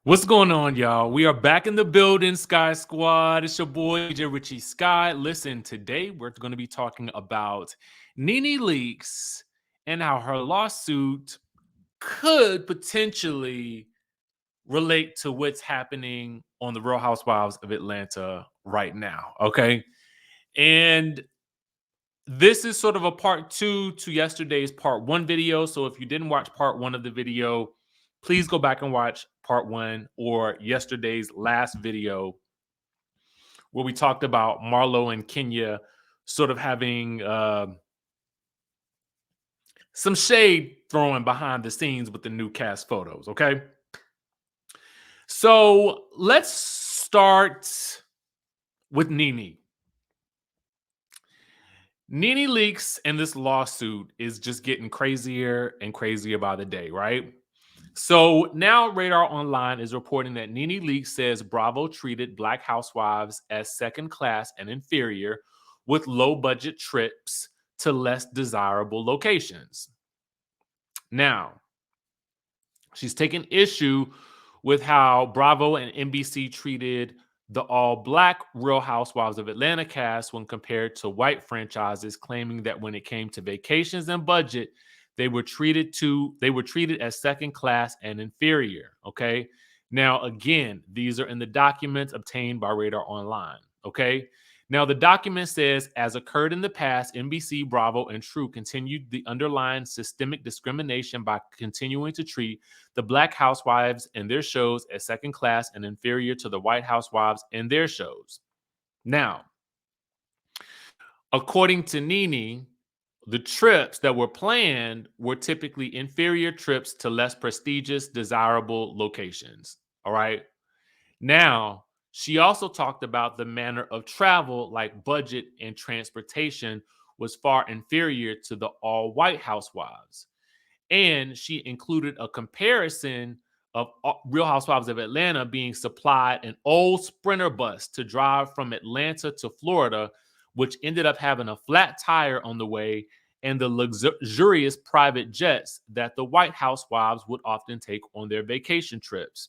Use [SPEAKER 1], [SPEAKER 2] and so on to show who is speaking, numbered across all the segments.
[SPEAKER 1] What's going on, y'all? We are back in the building, Sky Squad. It's your boy, DJRichieSkye. Listen, today we're going to be talking about Nene Leakes and how her lawsuit could potentially relate to what's happening on the Real Housewives of Atlanta right now, okay? And this is sort of a part two to yesterday's part one video. So if you didn't watch part one of the video, please go back and watch part one or yesterday's last video where we talked about Marlo and Kenya sort of having some shade thrown behind the scenes with the new cast photos. Okay. So let's start with Nene. Nene Leakes and this lawsuit is just getting crazier and crazier by the day, right? So now Radar Online is reporting that Nene Leakes says Bravo treated Black housewives as second class and inferior with low budget trips to less desirable locations. Now, she's taken issue with how Bravo and NBC treated the all-Black Real Housewives of Atlanta cast when compared to white franchises, claiming that when it came to vacations and budget, they were treated as second class and inferior. Okay. Now, again, these are in the documents obtained by Radar Online. Okay. Now, the document says, as occurred in the past, NBC, Bravo, and True continued the underlying systemic discrimination by continuing to treat the Black housewives in their shows as second class and inferior to the white housewives in their shows. Now, according to Nene, the trips that were planned were typically inferior trips to less prestigious, desirable locations. All right. Now, she also talked about the manner of travel, like budget and transportation, was far inferior to the all white housewives. And she included a comparison of Real Housewives of Atlanta being supplied an old Sprinter bus to drive from Atlanta to Florida, which ended up having a flat tire on the way, and the luxurious private jets that the White Housewives would often take on their vacation trips.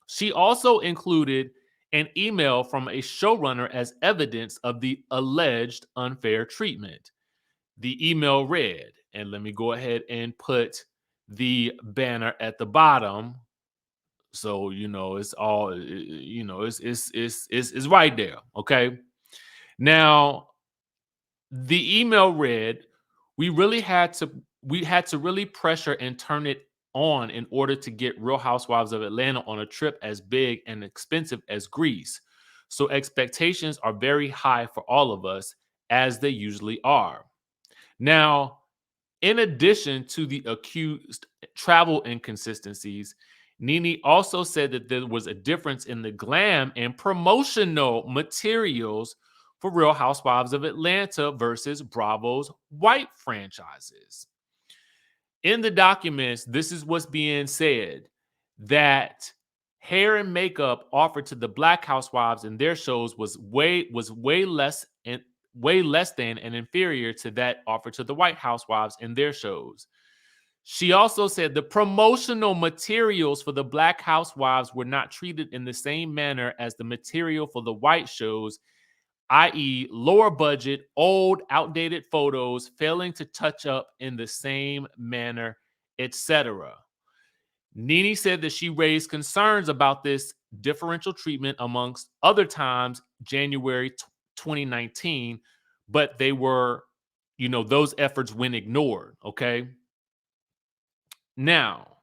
[SPEAKER 1] She also included an email from a showrunner as evidence of the alleged unfair treatment. The email read, and let me go ahead and put the banner at the bottom. So, it's all, it's right there. Okay. Now, the email read, we had to really pressure and turn it on in order to get Real Housewives of Atlanta on a trip as big and expensive as Greece. So expectations are very high for all of us, as they usually are. Now, in addition to the accused travel inconsistencies, Nene also said that there was a difference in the glam and promotional materials for Real Housewives of Atlanta versus Bravo's white franchises. In the documents, this is what's being said, that hair and makeup offered to the Black housewives in their shows was way less than and inferior to that offered to the white housewives in their shows. She also said the promotional materials for the Black housewives were not treated in the same manner as the material for the white shows, i.e., lower budget, old, outdated photos, failing to touch up in the same manner, etc. Nene said that she raised concerns about this differential treatment amongst other times, January 2019, but they were, those efforts went ignored. Okay. Now,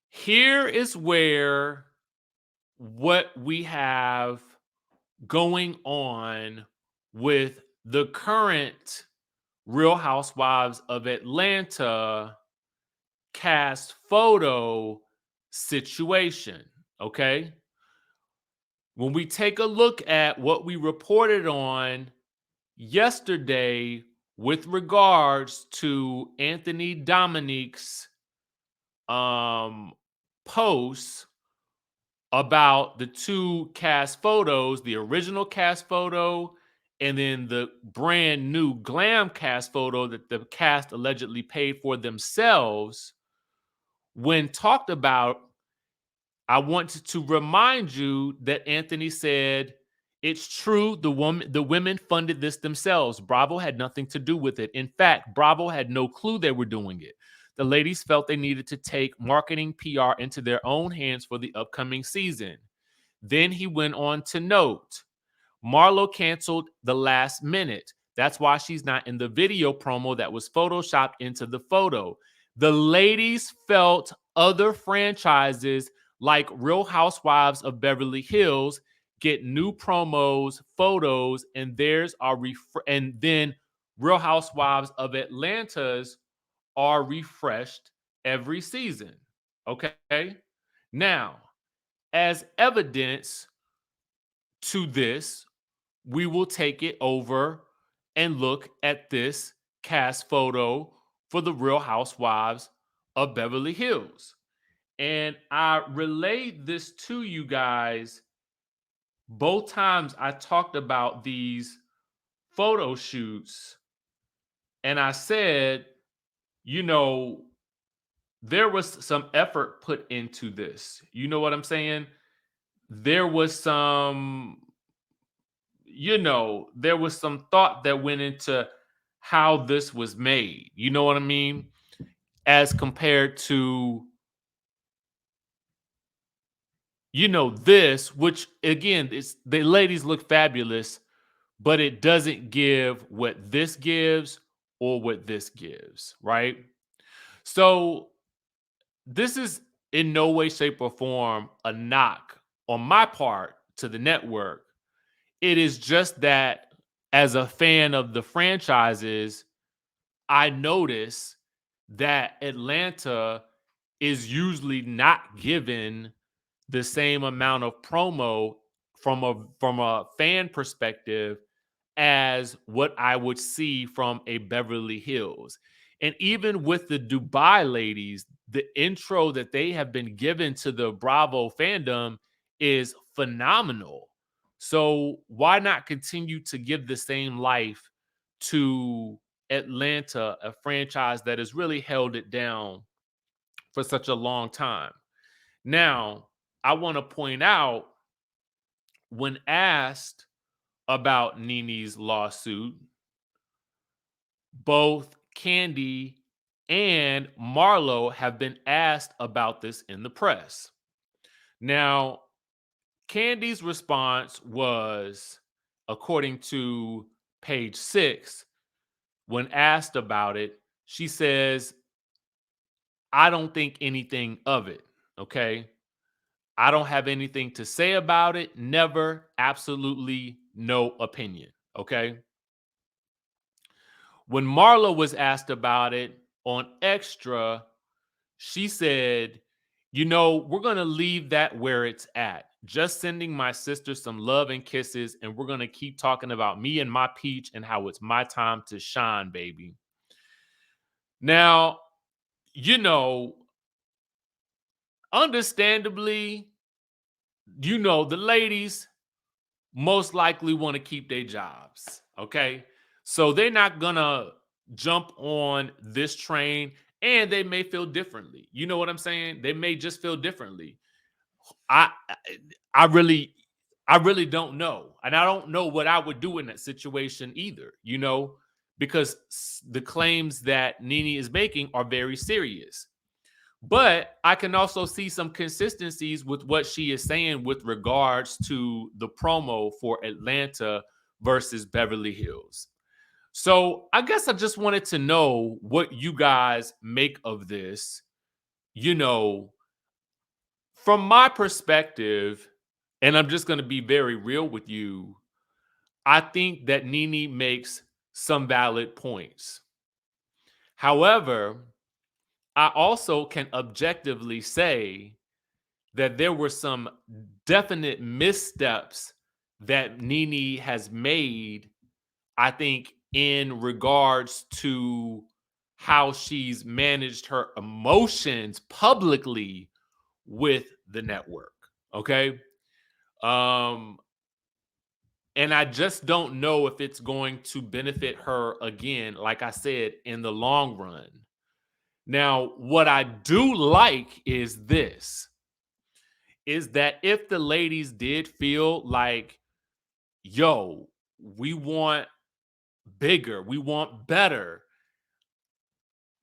[SPEAKER 1] here is where what we have going on with the current Real Housewives of Atlanta cast photo situation. Okay. When we take a look at what we reported on yesterday with regards to Anthony Dominique's posts about the two cast photos, the original cast photo and then the brand new glam cast photo that the cast allegedly paid for themselves, when talked about, I want to remind you that Anthony said it's true the women funded this themselves. Bravo had nothing to do with it. In fact, Bravo had no clue they were doing it. The ladies felt they needed to take marketing PR into their own hands for the upcoming season. Then he went on to note, Marlo canceled the last minute. That's why she's not in the video promo that was photoshopped into the photo. The ladies felt other franchises like Real Housewives of Beverly Hills get new promos, photos, and theirs are and then Real Housewives of Atlanta's are refreshed every season. Okay? Now, as evidence to this, we will take it over and look at this cast photo for the Real Housewives of Beverly Hills. And I relayed this to you guys both times I talked about these photo shoots. And I said, you know, there was some effort put into this. You know what I'm saying? There was some, there was some thought that went into how this was made. You know what I mean? As compared to, this, which again, it's the ladies look fabulous, but it doesn't give what this gives or what this gives, right? So this is in no way, shape, or form a knock on my part to the network. It is just that as a fan of the franchises, I notice that Atlanta is usually not given the same amount of promo from a fan perspective as what I would see from a Beverly Hills. And even with the Dubai ladies, the intro that they have been given to the Bravo fandom is phenomenal. So why not continue to give the same life to Atlanta, a franchise that has really held it down for such a long time? Now, I want to point out, when asked about Nene's lawsuit, both Kandi and Marlo have been asked about this in the press. Now, Kandi's response was, according to page 6, when asked about it, she says, I don't think anything of it. Okay. I don't have anything to say about it. Never, absolutely no opinion. Okay. When Marlo was asked about it on Extra, she said, we're going to leave that where it's at. Just sending my sister some love and kisses, and we're going to keep talking about me and my peach and how it's my time to shine, baby. Now, understandably, the ladies most likely want to keep their jobs. Okay. So they're not going to jump on this train, and they may feel differently. You know what I'm saying? They may just feel differently. I I really don't know. And I don't know what I would do in that situation either, because the claims that Nene is making are very serious. But I can also see some consistencies with what she is saying with regards to the promo for Atlanta versus Beverly Hills. So I guess I just wanted to know what you guys make of this. From my perspective, and I'm just going to be very real with you, I think that Nene makes some valid points. However, I also can objectively say that there were some definite missteps that Nene has made, I think, in regards to how she's managed her emotions publicly with the network. Okay. Um, and I just don't know if it's going to benefit her again, like I said, in the long run. Now, what I do like is this. is that if the ladies did feel like, yo, we want bigger, we want better,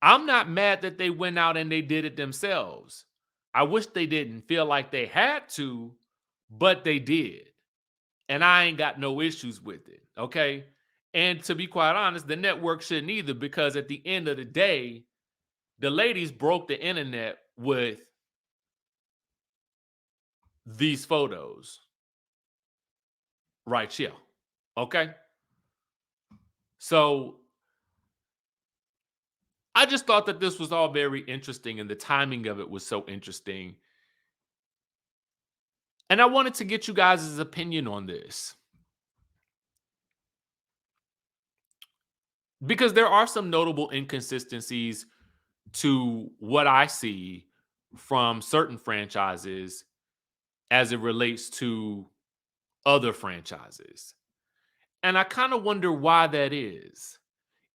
[SPEAKER 1] I'm not mad that they went out and they did it themselves. I wish they didn't feel like they had to, but they did. And I ain't got no issues with it. Okay. And to be quite honest, the network shouldn't either, because at the end of the day, the ladies broke the internet with these photos right here. Okay. So I just thought that this was all very interesting and the timing of it was so interesting. And I wanted to get you guys' opinion on this because there are some notable inconsistencies to what I see from certain franchises as it relates to other franchises. And I kind of wonder why that is.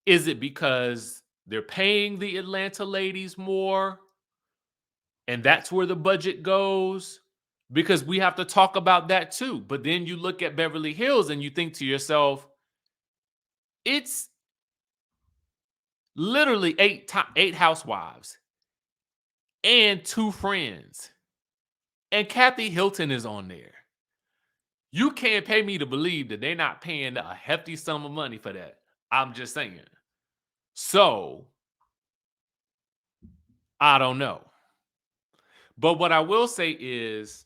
[SPEAKER 1] Is it because they're paying the Atlanta ladies more and that's where the budget goes? Because we have to talk about that too. But then you look at Beverly Hills and you think to yourself, it's literally eight housewives and two friends. And Kathy Hilton is on there. You can't pay me to believe that they're not paying a hefty sum of money for that. I'm just saying. So, I don't know. But what I will say is,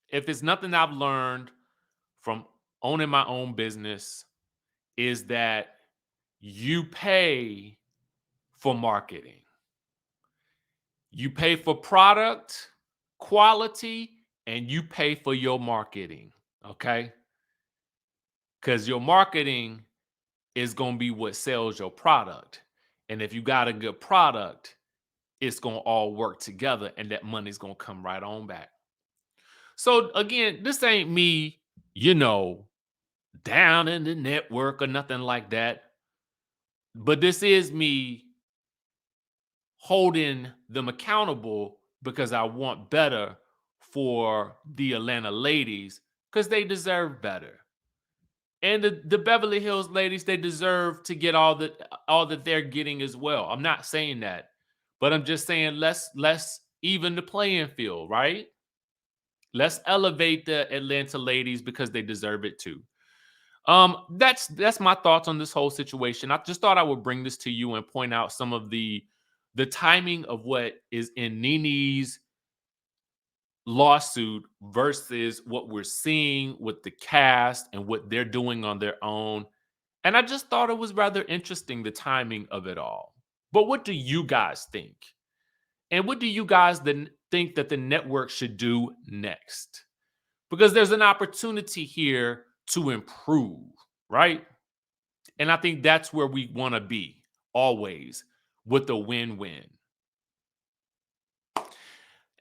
[SPEAKER 1] if it's nothing I've learned from owning my own business, is that you pay for marketing. You pay for product, quality, and you pay for your marketing. Okay? Because your marketing is going to be what sells your product. And if you got a good product, it's going to all work together and that money's going to come right on back. So again, this ain't me, down in the network or nothing like that. But this is me holding them accountable because I want better for the Atlanta ladies because they deserve better. And the Beverly Hills ladies, they deserve to get all that they're getting as well. I'm not saying that, but I'm just saying let's even the playing field, right? Let's elevate the Atlanta ladies because they deserve it too. That's my thoughts on this whole situation. I just thought I would bring this to you and point out some of the timing of what is in Nene's lawsuit versus what we're seeing with the cast and what they're doing on their own. And I just thought it was rather interesting, the timing of it all. But what do you guys think? And what do you guys then think that the network should do next? Because there's an opportunity here to improve, right? And I think that's where we want to be always, with the win-win.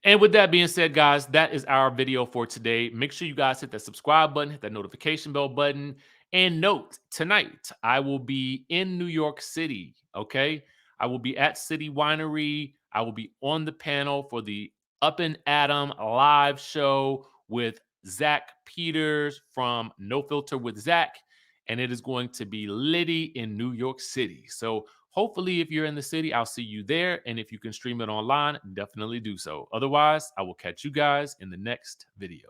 [SPEAKER 1] And with that being said, guys, that is our video for today. Make sure you guys hit that subscribe button, hit that notification bell button. And note, tonight, I will be in New York City, okay? I will be at City Winery. I will be on the panel for the Up and Adam live show with Zach Peters from No Filter with Zach. And it is going to be Liddy in New York City. So hopefully, if you're in the city, I'll see you there. And if you can stream it online, definitely do so. Otherwise, I will catch you guys in the next video.